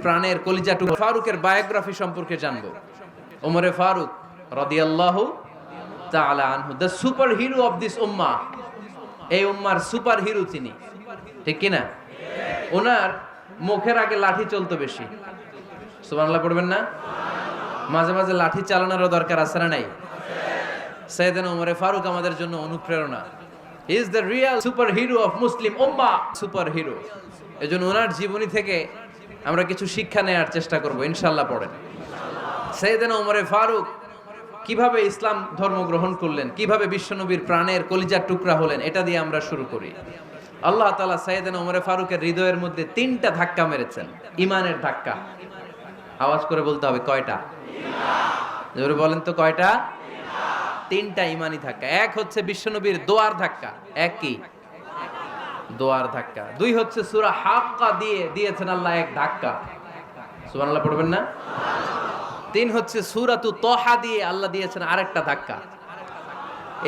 প্রাণের কলিজাটুকু ফারুকের বায়োগ্রাফি সম্পর্কে জানবো। ওমরে ফারুক রাদিয়াল্লাহু তাআলা আনহু, the super hero of this উম্মাহ। এই উম্মার সুপার হিরো তিনি, ঠিক কিনা? ওনার মুখের আগে লাঠি চলতো বেশি। সুবহানাল্লাহ পড়বেন না? মাঝে মাঝে লাঠি চালানোরও দরকার আছে না নাই? সাইয়েদনা ওমরে ফারুক আমাদের জন্য অনুপ্রেরণা। He is the real super hero of Muslim উম্মাহ, সুপার হিরো। এজন্য ওনার জীবনী থেকে আমরা কিছু শিক্ষা নেওয়ার চেষ্টা করব ইনশাআল্লাহ। পড়েন সাইয়েদনা ওমরে ফারুক কিভাবে ইসলাম ধর্ম গ্রহণ করলেন, কিভাবে বিশ্বনবীর প্রাণের কলিজার টুকরা হলেন, এটা দিয়ে আমরা শুরু করি। আল্লাহ তাআলা সাইয়েদনা ওমরে ফারুকের হৃদয়ের মধ্যে 3টা ধাক্কা মেরেছেন, ইমানের ধাক্কা। আওয়াজ করে বলতে হবে কয়টা? জোরে বলেন তো কয়টা? 3টা ইমানি ধাক্কা। এক হচ্ছে বিশ্বনবীর দোয়ার ধাক্কা। এক কি? দোয়ার ধাক্কা। 2 হচ্ছে সূরা হাক্কা দিয়ে দিয়েছেন আল্লাহ এক ধাক্কা। সুবহানাল্লাহ পড়বেন না? 3 হচ্ছে সূরাতু তাহা দিয়ে আল্লাহ দিয়েছেন আরেকটা ধাক্কা।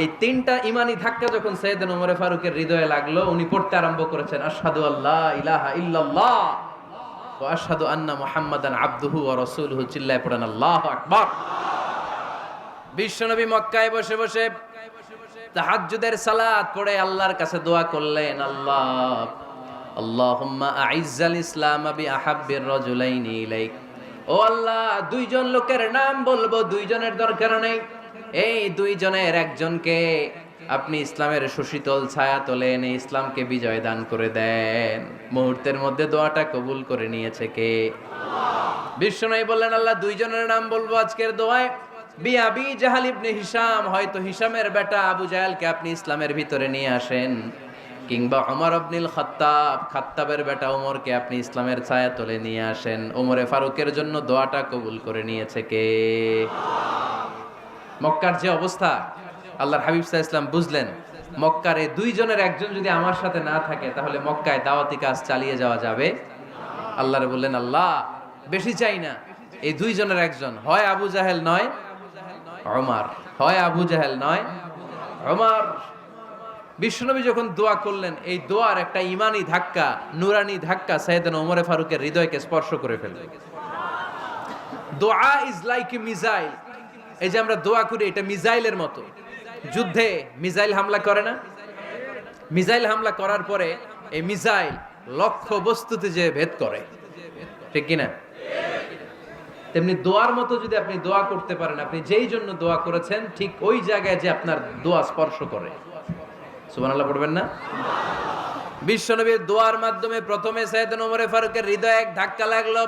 এই 3টা ইমানি ধাক্কা যখন সাইয়েদনা ওমরে ফারুকের হৃদয়ে লাগলো, উনি পড়তে আরম্ভ করেছেন আশহাদু আল্লা ইলাহা ইল্লাল্লাহ ওয়া আশহাদু আন্না মুহাম্মাদান আবদুহু ওয়া রাসূলুহু। চিল্লায়ে পড়েন আল্লাহু আকবার। বিশ্বনবী মক্কায় বসে বসে তাহাজ্জুদের সালাত পড়ে আল্লাহর কাছে দোয়া করলেন, আল্লাহুম্মা আইজ্জাল ইসলাম বিআহাব্বির রাজুলাইনি ইলাইক। ও আল্লাহ, 2 জন লোকের নাম বলবো, 2 জনের দরকার নেই। এই 2 জনের একজনকে আপনি ইসলামের সুশীতল ছায়া তলে এনে ইসলামকে বিজয় দান করে দেন। মুহূর্তের মধ্যে দোয়াটা কবুল করে নিয়েছে কে? বিশ্বনবী বললেন, আল্লাহ 2 জনের নাম বলবো আজকের দোয়ায়। আবি জাহাল ইবনে হিশাম, হয়তো হিশামের বেটা আবু জাহেলকে আপনি ইসলামের ভিতরে নিয়ে আসেন, কিংবা ওমর ইবনুল খাত্তাব, খাত্তাবের বেটা ওমরকে আপনি ইসলামের ছায়া তলে নিয়ে আসেন। ওমরে ফারুকের জন্য দোয়াটা কবুল করে নিয়েছে কে? মক্কার যে অবস্থা, আল্লাহর হাবিব সাল্লাল্লাহু আলাইহি ওয়াসাল্লাম বুঝলেন মক্কার এই 2 জনের একজন যদি আমার সাথে না থাকে তাহলে মক্কায় দাওয়াতি কাজ চালিয়ে যাওয়া যাবে। আল্লাহরে বললেন, আল্লাহ বেশি চাই না, এই 2 জনের একজন, হয় আবু জাহেল নয় ওমর, হয় আবু জাহেল নয় ওমর। বিশ্বনবী যখন দোয়া করলেন, এই দোয়ার একটা ইমানি ধাক্কা, নুরানি ধাক্কা সাইয়েদনা ওমরে ফারুকের হৃদয়কে স্পর্শ করে ফেলল। দোয়া ইজ লাইক এ মিসাইল। এই যে আমরা দোয়া করি, এটা মিসাইলের মতো। যুদ্ধে মিসাইল হামলা করে না? মিসাইল হামলা করার পরে এই মিসাইল লক্ষ্য বস্তুতে যে ভেদ করে, ঠিক কিনা? তেমনি দোয়ার মতো যদি আপনি দোয়া করতে পারেন, আপনি যেই জন্য দোয়া করেছেন ঠিক ওই জায়গায় যে আপনার দোয়া স্পর্শ করে। সুবহানাল্লাহ পড়বেন না? বিশ্বনবীর দোয়ার মাধ্যমে প্রথমে সাইয়েদনা ওমরে ফারুকের হৃদয়ে এক ধাক্কা লাগলো।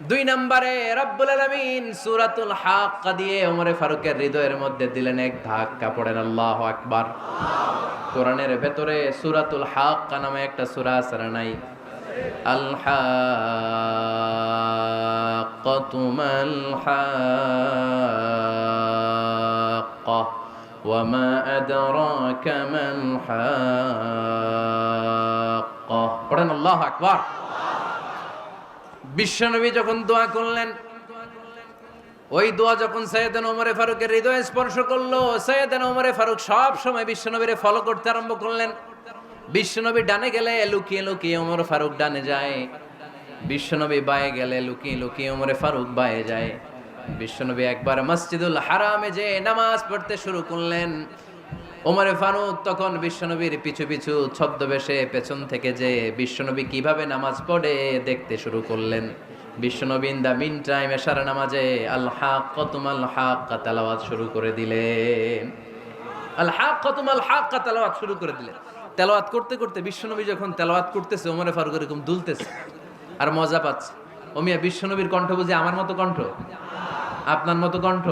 2 নম্বরে রব্বুল আলামিন সূরাতুল হাক্কা দিয়ে ওমরে ফারুকের হৃদয়ের মধ্যে দিলেন এক ধাক্কা। পড়েন আল্লাহু আকবার। কোরআনের ভেতরে সূরাতুল হাক্কা নামে একটা সূরা আছে না নাই? আল হাক্কাতু মাল হাক্কা ওয়া মা আদরাকা মাল হাক্কা। পড়েন আল্লাহু আকবার। বিশ্বনবী যখন দোয়া করলেন, ওই দোয়া যখন সাইয়েদনা ওমরে ফারুকের হৃদয়ে স্পর্শ করলো, সাইয়েদনা ওমরে ফারুক সব সময় বিশ্বনবীরে ফলো করতে আরম্ভ করলেন। বিশ্বনবী ডানে গেলে লুকিয়ে লুকিয়ে ওমর ফারুক ডানে যায়, বিশ্বনবী বায়ে গেলে লুকিয়ে লুকিয়ে ওমরে ফারুক বায়ে যায়। বিশ্বনবী একবার মসজিদুল হারামে যে নামাজ পড়তে শুরু করলেন, ওমরে ফারুক তখন বিশ্বনবীর পিছু পিছু ছদ্মবেশে পেছন থেকে যে বিশ্বনবী কিভাবে নামাজ পড়ে দেখতে শুরু করলেন। বিশ্বনবী ইন দা মিন টাইম এশার নামাজে আল হাক্কাতু মাল হাক্কা তেলাওয়াত শুরু করে দিলেন। আল হাক্কাতু মাল হাক্কা তেলাওয়াত শুরু করে দিলেন। তেলাওয়াত করতে করতে বিশ্বনবী যখন তেলাওয়াত করতেছে, ওমরে ফারুক এরকম দুলতেছে আর মজা পাচ্ছে। ও মিয়া, বিশ্বনবীর কণ্ঠ বুঝি আমার মতো কণ্ঠ? আপনার মতো কণ্ঠ?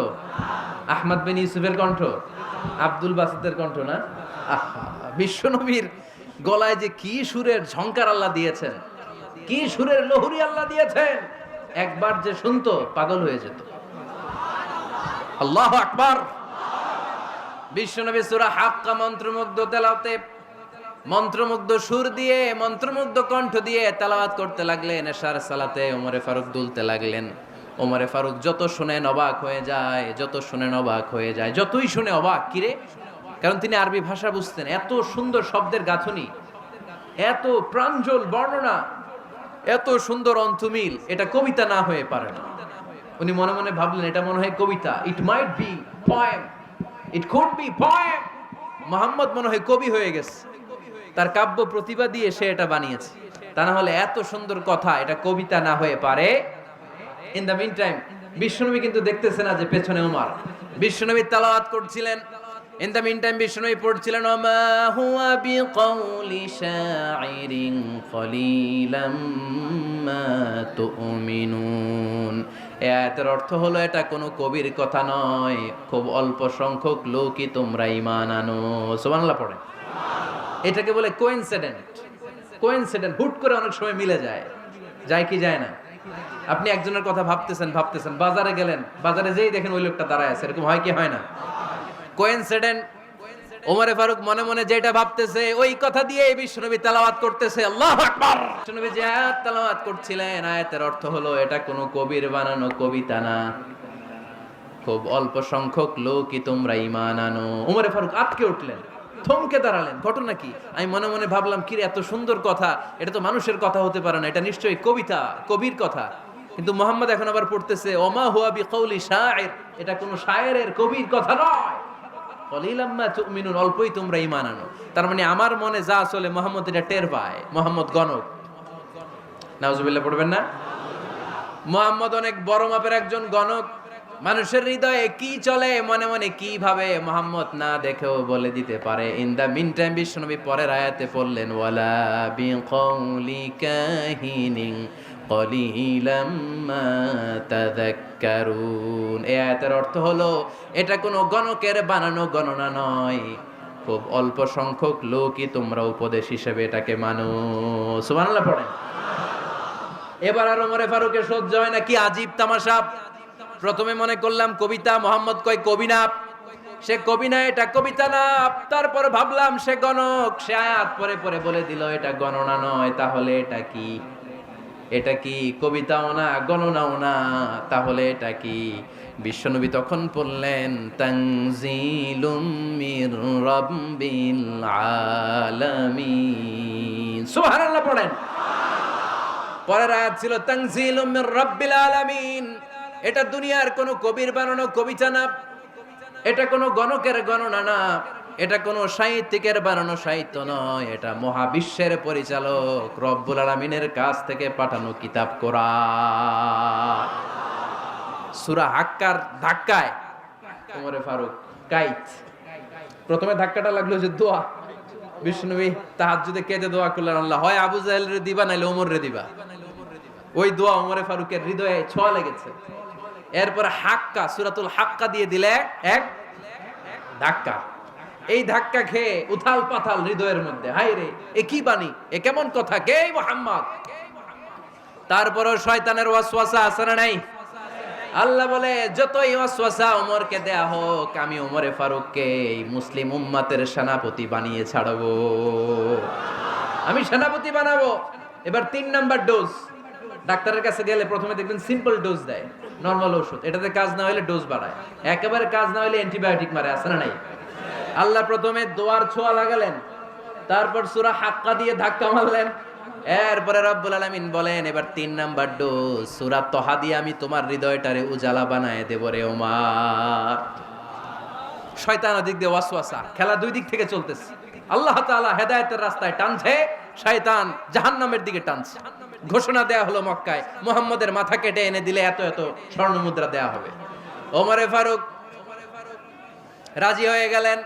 আহমদ বিন ইউসুফের কণ্ঠ? আব্দুল বাসিতের কণ্ঠ না? বিশ্বনবীর গলায় যে কি সুরের ঝংকার আল্লাহ দিয়েছেন, কি সুরের লহরী আল্লাহ দিয়েছেন, একবার যে শুনতো পাগল হয়ে যেত। আল্লাহু আকবার। বিশ্বনবী সূরা হাক্কা মন্ত্রমুগ্ধ তেলাওয়াতে, মন্ত্রমুগ্ধ সুর দিয়ে, মন্ত্রমুগ্ধ কণ্ঠ দিয়ে তেলাওয়াত করতে লাগলেন। এশার সালাতে ওমরে ফারুক দুলতে লাগলেন। ওমরে ফারুক যত শুনেন অবাক হয়ে যায়, যত শুনেন অবাক হয়ে যায়, যতই শুনে অবাক। কিরে? কারণ তিনি আরবি ভাষা বুঝতেন। এত সুন্দর শব্দের গাঁথনি, এত প্রাঞ্জল বর্ণনা, এত সুন্দর অন্তমিল, এটা কবিতা না হয়ে পারে না। উনি মনে মনে ভাবলেন এটা মনে হয় কবিতা, it might be poem, it could be poem. Muhammad মনে হয় কবি হয়ে গেছে, তার কাব্য প্রতিভা দিয়ে সে এটা বানিয়েছে। তা না হলে এত সুন্দর কথা এটা কবিতা না হয়ে পারে। ইন দ্য মিন টাইম বিশ্বনবী কিন্তু দেখতেছে না যে পেছনে ওমর। বিশ্বনবী তেলাওয়াত করছিলেন, ইন দ্য মিন টাইম বিশ্বনবী পড়ছিলেন ওমা হুয়া বিকাউলি শাইরিন কলিলাম মা তুমিনুন। এই আয়াতের অর্থ হলো এটা কোনো কবির কথা নয়, খুব অল্প সংখ্যক লোকই তোমরা ঈমান আনো। সুবহানাল্লাহ পড়ে। এটাকে বলে কোইন্সিডেন্ট। কোইন্সিডেন্ট, হুট করে অনেক সময় মিলে যায়, যায় কি যায় না? আপনি একজনের কথা ভাবতেছেন, বাজারে গেলেন, বাজারে যেই দেখেন ওই লোকটা দাঁড়ায় আছে, এরকম হয় কি হয় না? কোইন্সিডেন্ট। ওমরে ফারুক মনে মনে যেটা ভাবতেছে ওই কথা দিয়ে বিশ্বনবী তেলাওয়াত করতেছে, আল্লাহু আকবার। বিশ্বনবী যে আয়াত তেলাওয়াত করছিলেন, আয়াতের অর্থ হলো এটা কোনো কবির বানানো কবিতা না, খুব অল্প সংখ্যক লোকই তোমরা ঈমান আনো। ওমরে ফারুক আটকে উঠলেন, থমকে দাঁড়ালেন। ঘটনা কি? আমি মনে মনে ভাবলাম কি রে, এত সুন্দর কথা, এটা তো মানুষের কথা হতে পারে না, এটা নিশ্চয়ই কবিতা, কবির কথা। কিন্তু মুহাম্মদ এখন আবার পড়তেছে ওমা হুয়া বিকাউলি শাইর, এটা কোনো শায়েরের, কবির কথা নয়। কলিলাম মা তুমিনুন, অল্পই তোমরা ঈমান আনো। তার মানে আমার মনে যা চলে মুহাম্মদ এটা টের পায়। মুহাম্মদ গণক। নাউজুবিল্লাহ পড়বেন না? মুহাম্মদ অনেক বড় মাপের একজন গণক। মানুষের হৃদয়ে কি চলে, মনে মনে কি ভাবে, মুহাম্মদ না দেখেও বলে দিতে পারে। ইন দা মিন টাইম বিশ্বনবী পরের আয়াতে পড়লেন ওয়ালা বিকাউলি কাহিনিন কলিলাম মা তাযাক্কারুন। এই আয়াতের অর্থ হলো এটা কোনো গণকের বানানো গণনা নয়, খুব অল্প সংখ্যক লোকই তোমরা উপদেশ হিসেবে এটাকে মানো। সুবহানাল্লাহ পড়েন। এবার আর ওমরে ফারুকের সহ্য হয় না, কি আজীব তামাশা। প্রথমে মনে করলাম কবিতা, মোহাম্মদ কয় কবি না, সে কবি না, এটা কবিতা না। তারপর ভাবলাম সে গণক, সে আয়াত পরে পরে বলে দিল এটা গণনা নয়, তাহলে এটা কি? এটা কি কবিতাও না, গণনাও না, তাহলে এটা কি? বিশ্বনবী তখন বললেন তানজিলুম মির রাব্বিল আলামিন। সুবহানাল্লাহ পড়েন। পরের আয়াত ছিল তানজিলুম মির রাব্বিল আলামিন। এটা দুনিয়ার কোনো কবির বানানো কবিতা না, এটা কোনো গণকের গণনা না, এটা কোনো সাহিত্যিকের বানানো সাহিত্য নয়, এটা মহাবিশ্বের পরিচালক রব্বুল আলামিনের কাছ থেকে পাঠানো কিতাব কোরআন। সূরা হাক্কার ধাক্কায় ওমরে ফারুক কাইত। প্রথমে ধাক্কাটা লাগলো যে দোয়া। বিশ্বনবী তাহাজ্জুদে কেঁদে দোয়া করলেন, আল্লাহ হয় আবু জাহেল রে দিবা নাইলে ওমর রে দিবা। ওই দোয়া ওমরে ফারুকের হৃদয়ে ছোঁয়া লেগেছে। এরপর হাক্কা, সূরাতুল হাক্কা দিয়ে দিলে এক ধাক্কা। এই ধাক্কা খেয়ে উথাল পাথাল হৃদয়ের মধ্যে, হায় রে এ কি বাণী, এ কেমন কথা, কে মুহাম্মদ? তারপরও শয়তানের ওয়াসওয়াসা আছে না নাই? আল্লাহ বলে যতই ওয়াসওয়াসা ওমরকে দেয়া হোক, আমি ওমরে ফারুককে এই মুসলিম উম্মতের সেনাপতি বানিয়ে ছাড়বো, আমি সেনাপতি বানাবো। এবার 3 নাম্বার ডোজ। ডাক্তারের কাছে গেলে প্রথমে দেখবেন সিম্পল ডোজ দেয়, নরমাল ওষুধ, এটাতে কাজ না হলে ডোজ বাড়ায়, একেবারে কাজ না হলে অ্যান্টিবায়োটিক মারে, আছে না নাই? আল্লাহ প্রথমে দোয়ার ছোঁয়া লাগালেন, তারপর সূরা হাক্কা দিয়ে ধাক্কা মারলেন, এরপরে রব্বুল আলামিন বলেন এবার 3 নাম্বার ডোজ সূরা তহা দিয়ে আমি তোমার হৃদয়টারে উজালা বানায় দেব রে ওমর। শয়তান ওদিক দিয়ে ওয়াসওয়াসা, খেলা দুই দিক থেকে চলতেছে। আল্লাহ তাআলা হেদায়েতের রাস্তায় টানছে, শয়তান জাহান্নামের দিকে টানছে। ঘোষণা দেয়া হলো মক্কায়, মুহাম্মদের মাথা কেটে এনে দিলে এত এত স্বর্ণ মুদ্রা দেয়া হবে। ওমরে ফারুক রাজি হয়ে গেলেন,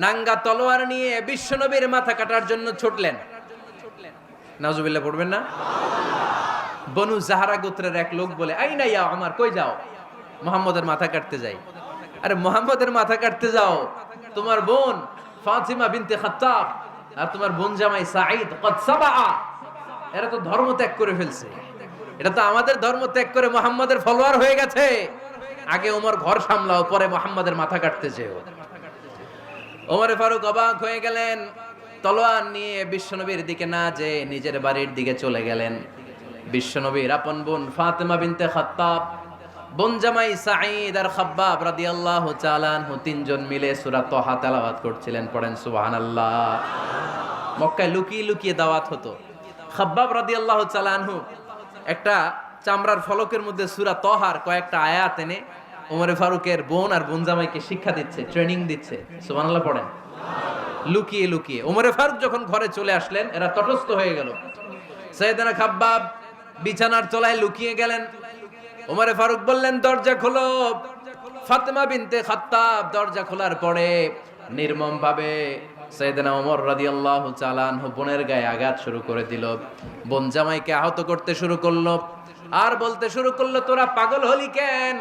নাঙ্গা তলোয়ার নিয়ে বিশ্বনবীর মাথা কাটার জন্য ছুটলেন। নাউজুবিল্লাহ পড়বেন না? বনু জাহরা গোত্রের এক লোক বলে, আইনা ইয়া ওমর, কই যাও? মুহাম্মদের মাথা কাটতে যাই। আরে মুহাম্মদের মাথা কাটতে যাও? তোমার বোন ফাতিমা বিনতে খাত্তাব আর তোমার বোন জামাই সাঈদ কদ সাবা, এরা তো ধর্ম ত্যাগ করে ফেলছে, এটা তো আমাদের ধর্ম ত্যাগ করে মুহাম্মদের ফলোয়ার হয়ে গেছে। আগে ওমর ঘর সামলাও, পরে মুহাম্মদের মাথা কাটতে যেও। ওমরে ফারুক অবাক হয়ে গেলেন, তলোয়ার নিয়ে বিশ্বনবীর দিকে না যে নিজের বাড়ির দিকে চলে গেলেন। বিশ্বনবীর আপন বোন ফাতিমা বিনতে খাত্তাব, বোন জামাই সাঈদ আর খাব্বাব রাদিয়াল্লাহু তাআলা আনহু, 3 জন মিলে সূরা তহা তেলাওয়াত করছিলেন। পড়েন সুবহানাল্লাহ। মক্কায় লুকিয়ে লুকিয়ে দাওয়াত হতো। খাব্বাব রাদিয়াল্লাহু তাআলা আনহু একটা চামড়ার ফলকের মধ্যে সূরা তহার কয়েকটা আয়াত এনে ওমরে ফারুকের বোন আর বোন জামাইকে শিক্ষা দিচ্ছে, ট্রেনিং দিচ্ছে। সুবহানাল্লাহ পড়েন। লুকিয়ে লুকিয়ে ওমরে ফারুক যখন ঘরে চলে আসলেন, এরা তটস্থ হয়ে গেল। সাইয়েদনা খাব্বাব বিছানার তলায় লুকিয়ে গেলেন। ওমরে ফারুক বললেন, দরজা খোলো। ফাতেমা বিনতে খাত্তাব দরজা খোলার পরে নির্মম ভাবে সাইয়েদনা ওমর রাদিয়াল্লাহু তাআলা আনহু বোনের গায়ে আঘাত শুরু করে দিল। বোন জামাইকে আহত করতে শুরু করলো আর বলতে শুরু করলো, তোরা পাগল হলি কেন?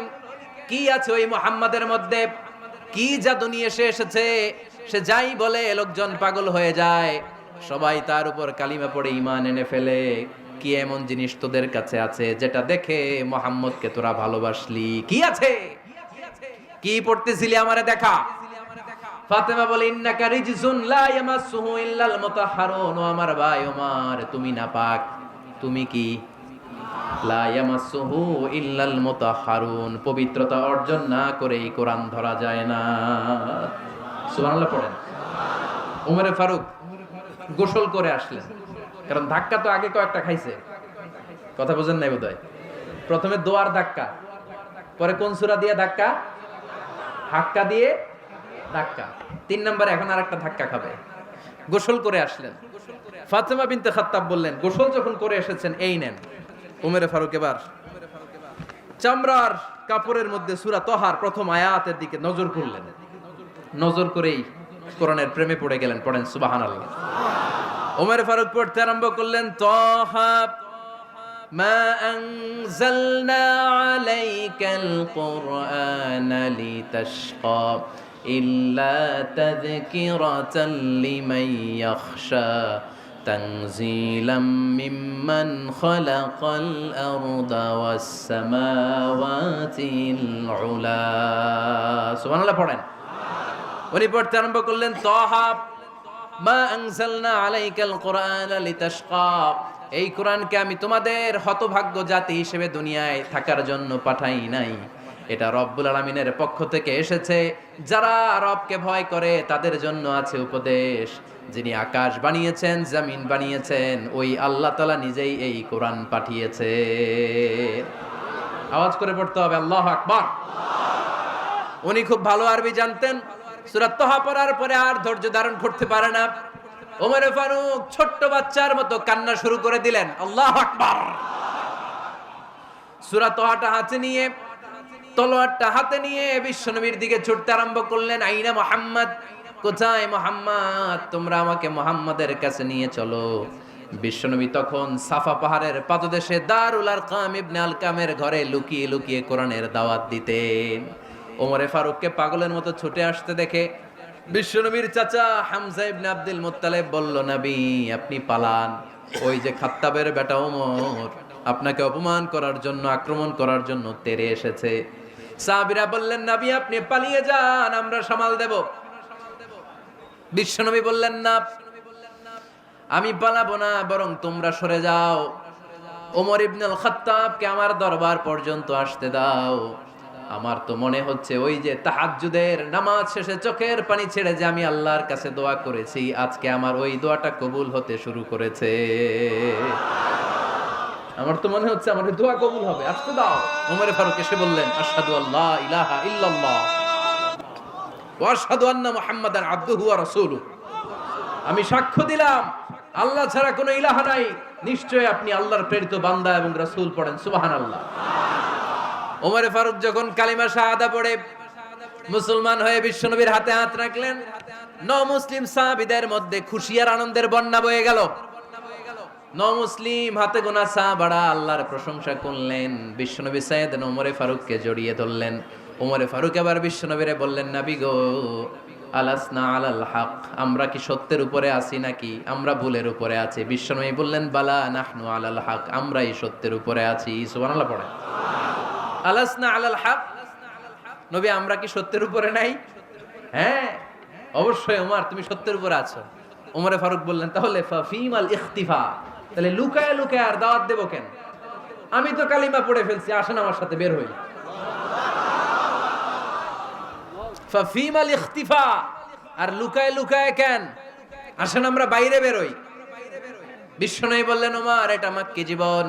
কি আছে ওই মুহাম্মাদের মধ্যে? কি জাদু নিয়ে সে এসেছে? সে যাই বলে লোকজন পাগল হয়ে যায়, সবাই তার উপর কালিমা পড়ে ঈমান এনে ফেলে। কি এমন জিনিস তোদের কাছে আছে যেটা দেখে মুহাম্মদকে তোরা ভালোবাসলি? কি আছে? কি পড়তেছিলি আমারে দেখা। ফাতেমা বলে, ইন্নাকা রিজসুন লা ইয়ামাসসুহু ইল্লাল মুতাহহারুন। ও আমার ভাই ওমর, তুমি নাপাক। তুমি কি? লা ইয়ামাসসুহু ইল্লাল মুতাহহারুন, পবিত্রতা অর্জন না করে এই কোরআন ধরা যায় না। সুবহানাল্লাহ পড়েন। ওমরে ফারুক গোসল করে আসলেন, কারণ ধাক্কা তো আগে কয়েকটা খাইছে। কথা বুঝেন নাই বোধহয়? প্রথমে দোয়ার ধাক্কা, পরে কোন সূরা দিয়ে ধাক্কা? হাক্কা দিয়ে ধাক্কা। 3 নম্বরে এখন আরেকটা ধাক্কা খাবে। গোসল করে আসলেন। ফাতেমা বিনতে খাত্তাব বললেন, গোসল যখন করে এসেছেন, এই নেন। ওমরে ফারুক এবার চামড়ার কাপড়ের মধ্যে সূরা তহার প্রথম আয়াতের দিকে নজর করলেন। নজর করেই কোরআনের প্রেমে পড়ে গেলেন। পড়েন সুবহানাল্লাহ। ওমরে ফারুক পড়তে আরম্ভ করলেন, তহা মা আনজালনা আলাইকাল কুরআনা লিতাশকা ইল্লা তাযকিরাতাল লিমান ইয়াখশা তানজিলাম মিম্মান খালাকাল আরদা ওয়াস সামাওয়াতিল উলা। সুবহানাল্লাহ পড়েন। উনি পড়তে আরম্ভ করলেন, তহা মা আনজালনা আলাইকাল কুরআনা লিতাশকা, এই কোরআনকে আমি তোমাদের হতভাগ্য জাতি হিসেবে দুনিয়ায় থাকার জন্য পাঠাই নাই। এটা রব্বুল আলামিনের পক্ষ থেকে এসেছে। যারা রবকে ভয় করে তাদের জন্য আছে উপদেশ। যিনি আকাশ বানিয়েছেন, জমিন বানিয়েছেন, ওই আল্লাহ তাআলা নিজেই এই কোরআন পাঠিয়েছে। আওয়াজ করে পড়তে হবে, আল্লাহু আকবার। উনি খুব ভালো আরবি জানতেন। সূরা তহা পড়ার পরে আর ধৈর্য ধারণ করতে পারে না। ওমরে ফারুক ছোট্ট বাচ্চার মতো কান্না শুরু করে দিলেন। আল্লাহু আকবার। সূরা তহাটা হাতে নিয়ে, তলোয়ারটা হাতে নিয়ে বিশ্বনবীর দিকে ছুটতে আরম্ভ করলেন। আইনা মুহাম্মদ, কোথায় মুহাম্মদ? তোমরা আমাকে মুহাম্মাদের কাছে নিয়ে চলো। বিশ্বনবী তখন সাফা পাহাড়ের পাদদেশে দারুল আরকাম ইবনে আলকামের ঘরে লুকিয়ে লুকিয়ে কোরআনের দাওয়াত দিতেন। ওমরে ফারুককে পাগলের মতো ছুটে আসতে দেখে বিশ্বনবীর চাচা হামজা ইবনে আব্দুল মুত্তালিব বলল, নবী আপনি পালান। ওই যে খাত্তাবের বেটা ওমর আপনাকে অপমান করার জন্য, আক্রমণ করার জন্য তেরে এসেছে। সাহাবীরা বললেন, নবী আপনি পালিয়ে যান, আমরা সামাল দেব। বিশ্বনবী বললেন, না আমি পালাবো না, বরং তোমরা সরে যাও। ওমর ইবনুল খাত্তাবকে আমার দরবার পর্যন্ত আসতে দাও। আমার তো মনে হচ্ছে ওই যে তাহাজ্জুদের নামাজ শেষে চোখের পানি ছেড়ে যে আমি আল্লাহর কাছে দোয়া করেছি, আজকে আমার ওই দোয়াটা কবুল হতে শুরু করেছে। আমার তো মনে হচ্ছে আমার দোয়া কবুল হবে, আসতে দাও। ওমর ফারুক এসে বললেন, আশহাদু আল্লা ইলাহা ইল্লাল্লাহ ওয়া আশহাদু আন্না মুহাম্মাদান আবদুহু ওয়া রাসূলুহু, আমি সাক্ষ্য দিলাম আল্লাহ ছাড়া কোনো ইলাহ নাই, নিশ্চয় আপনি আল্লাহর প্রেরিত বান্দা এবং রাসূল। পড়েন সুবহানাল্লাহ। ওমর ফারুক যখন কালিমা শাহাদা পড়ে মুসলমান হয়ে বিশ্বনবীর হাতে হাত রাখলেন, নমুসলিম সাহাবীদের মধ্যে খুশি আর আনন্দের বন্যা বয়ে গেল। নমুসলিম হাতে গোনা সাহাবারা আল্লাহর প্রশংসা করলেন। বিশ্বনবী সাইয়েদনা ওমর ফারুককে জড়িয়ে ধরলেন। ওমর ফারুক আবার বিশ্বনবীরে বললেন, নবী গো, আলাসনা আলাল হক, আমরা কি সত্যের উপরে আছি নাকি আমরা ভুলের উপরে আছি? বিশ্বনবী বললেন, বালা নাহনু আলাল হক, আমরাই সত্যের উপরে আছি। সুবহানাল্লাহ পড়েন। আলাসনা আলাল হক, নবী আমরা কি সত্যের উপরে নাই? হ্যাঁ অবশ্যই ওমর, তুমি সত্যের উপরে আছো। ওমরে ফারুক বললেন, তাহলে ফাফিমাল ইখতিফা, তাহলে লুকায় লুকায় আর দাওয়াত দেব কেন? আমি তো কালিমা পড়ে ফেলছি, আসেন আমার সাথে বের হই। ফাফিমাল ইখতিফা, আর লুকায় লুকায় কেন? আসেন আমরা বাইরে বের হই। বিশ্বনবী বললেন, ওমর এটা মাক্কি জীবন,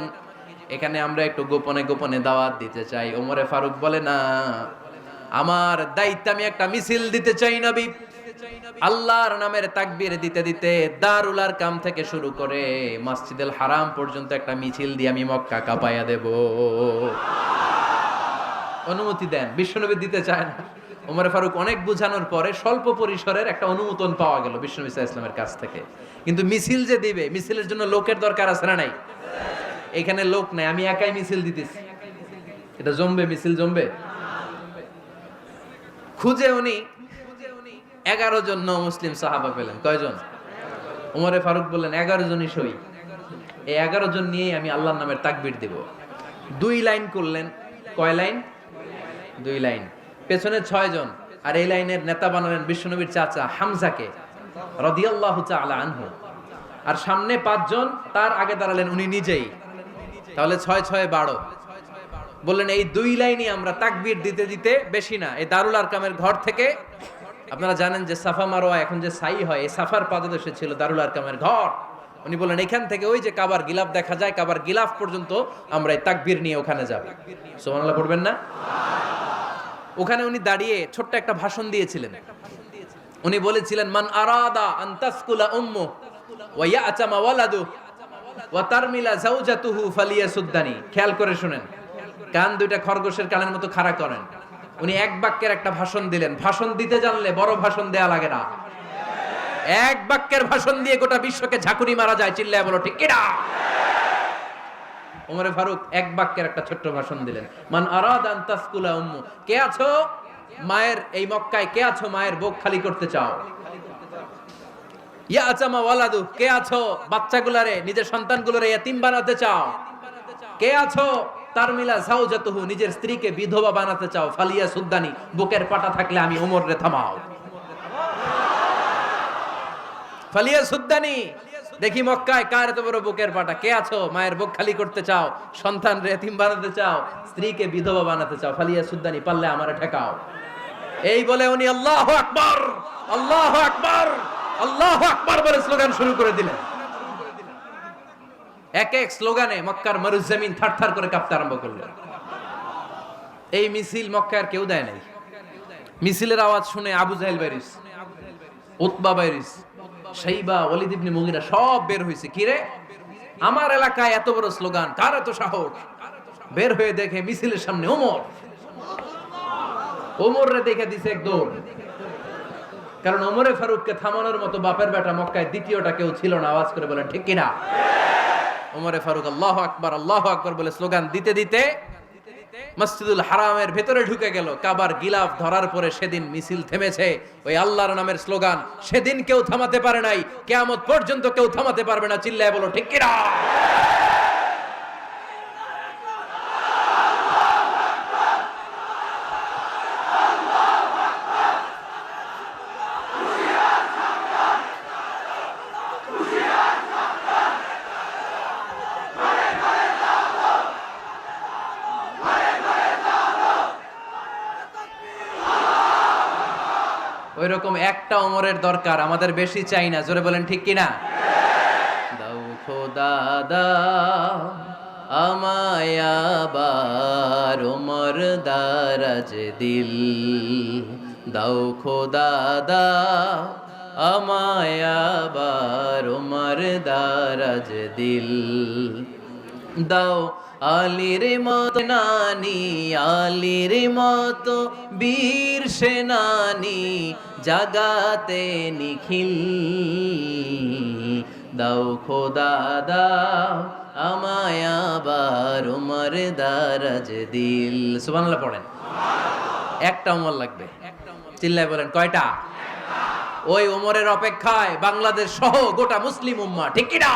এখানে আমরা একটু গোপনে গোপনে দাওয়াত দিতে চাই। ওমরে ফারুক বলে, না, আমার দায়িত্ব, আমি একটা মিছিল দিতে চাই নবী। আল্লাহর নামের তাকবীর দিতে দিতে দারুল আরকাম থেকে শুরু করে মসজিদুল হারাম পর্যন্ত একটা মিছিল দিয়ে আমি মক্কা কাঁপাইয়া দেব। অনুমতি দেন। বিশ্বনবী দিতে চায় না। ওমর ফারুক অনেক বুঝানোর পরে স্বল্প পরিসরের একটা অনুমোদন পাওয়া গেল বিশ্বনবী সাল্লাল্লাহু আলাইহি ওয়াসাল্লামের কাছ থেকে। কিন্তু মিছিল যে দিবে, মিছিলের জন্য লোকের দরকার আছে না নাই? এখানে লোক নাই, আমি একাই মিছিল দিতেছি। এটা জমবে? মিছিল জমবে? খুঁজে উনি 11 জন মুসলিম সাহাবা পেলেন। কয়জন? ওমরে ফারুক বললেন 11 জনই সই। এই 11 জন নিয়েই আমি আল্লাহর নামের তাকবীর দেব। 2 লাইন করলেন। কয় লাইন? 2 লাইন। পেছনে 6 জন, আর এই লাইনের নেতা বানালেন বিশ্বনবীর চাচা হামজাকে রাদিয়াল্লাহু তাআলা আনহু। আর সামনে 5 জন, তার আগে দাঁড়ালেন উনি নিজেই। তাহলে 6 6 12। বললেন এই 2 লাইনই আমরা তাকবীর দিতে দিতে, বেশি না, এই দারুল আরকামের ঘর থেকে, আপনারা জানেন যে সাফা মারওয়া এখন যে সাই হয়, এই সাফার পাদদেশে ছিল দারুল আরকামের ঘর। উনি বললেন এখান থেকে ওই যে কাবার গিলাফ দেখা যায়, কাবার গিলাফ পর্যন্ত আমরা এই তাকবীর নিয়ে ওখানে যাব। সুবহানাল্লাহ পড়বেন না? ওখানে উনি দাঁড়িয়ে ছোট্ট একটা ভাষণ দিয়েছিলেন। উনি বলেছিলেন, মান আরাদা আন তাসকুলা উম্মু ওয়া ইয়াতামা ওয়ালাদু ওয়া তারমিলা যাওজাতুহু ফালিয়াসুদ্দানি। খেয়াল করে শুনেন, কান দুইটা খরগোশের কানের মতো খাড়া করেন। উনি এক বাক্যের একটা ভাষণ দিলেন। ভাষণ দিতে জানলে বড় ভাষণ দেয়া লাগে না। এক বাক্যের ভাষণ দিয়ে গোটা বিশ্বকে ঝাঁকুনি মারা যায়। চিল্লায় বলো ঠিক কিনা? ওমরে ফারুক এক বাক্যের একটা ছোট্ট ভাষণ দিলেন। মান আরাদা আন তাসকুলা উম্মু, কে আছো মায়ের এই মক্কায়, কে আছো মায়ের বুক খালি করতে চাও? ইয়া আচামা ওয়ালাদু, কে আছো বাচ্চাগুলারে, নিজের সন্তানগুলোরে ইয়াতিম বানাতে চাও? কে আছো তারমিলা যাওজাতুহু, নিজের স্ত্রীকে বিধবা বানাতে চাও? ফালিয়া সুদ্দানি, বুকের পাটা থাকলে আমি ওমর রে থামাও। ফালিয়া সুদ্দানি, দেখি মক্কায় কার এত বড় বুকের পাটা। কে আছো মায়ের বুক খালি করতে চাও, সন্তান রে এতিম বানাতে চাও, স্ত্রীকে বিধবা বানাতে চাও? ফালিয়া সুদ্দানি, পারলে আমারে ঠেকাও। এই বলে উনি আল্লাহু আকবার, আল্লাহু আকবার, আল্লাহু আকবার বলে স্লোগান শুরু করে দিলেন। এক এক স্লোগানে মক্কার মরুজমিন থারথার করে কাঁপতে আরম্ভ করলো। এই মিছিল মক্কার কেউ দেয় নাই। মিছিলের আওয়াজ শুনে আবু জাহেল বাইরিস, উতবা বাইরিস, শাইবা, ওয়ালিদ ইবনে মুগিরা সব বের হয়েছে। কিরে, আমার এলাকায় এত বড় স্লোগান, কার এত সাহস? বের হয়ে দেখে মিছিলের সামনে ওমর। ওমর রে দেখে দিছে এক দৌড়। কারণ ওমরে ফারুককে থামানোর মতো বাপের বেটা মক্কায় দ্বিতীয়টা কেউ ছিল না। আওয়াজ করে বলেন ঠিক কিনা? ওমরে ফারুক আল্লাহু আকবার, আল্লাহু আকবার বলে স্লোগান দিতে দিতে মসজিদুল হারামের ভেতরে ঢুকে গেল। কাবার গিলাফ ধরার পরে সেদিন মিছিল থেমেছে। ওই আল্লাহর নামের স্লোগান সেদিন কেউ থামাতে পারে নাই, কিয়ামত পর্যন্ত কেউ থামাতে পারবে না। চিল্লায় বলো ঠিক কিনা? ওই রকম একটা ওমরের দরকার, আমাদের বেশি চাই না। জোরে বলেন ঠিক কিনা? দাও খোদা দাও আমায় আবার ওমর দারাজ দিল, দাও খোদা দাও আমায় আবার ওমর দারাজ দিল, দাও আলীর মতো নানি, আলীর মতো বীর সেনানি, জাগাতে নিখিল, দাও খোদা দাও আমায় আবার ওমর দারাজ দিল। সুবহানাল্লাহ পড়েন। একটা ওমর লাগবে। চিল্লায় বলেন কয়টা? ওই ওমরের অপেক্ষায় বাংলাদেশ সহ গোটা মুসলিম উম্মাহ। ঠিক কি না?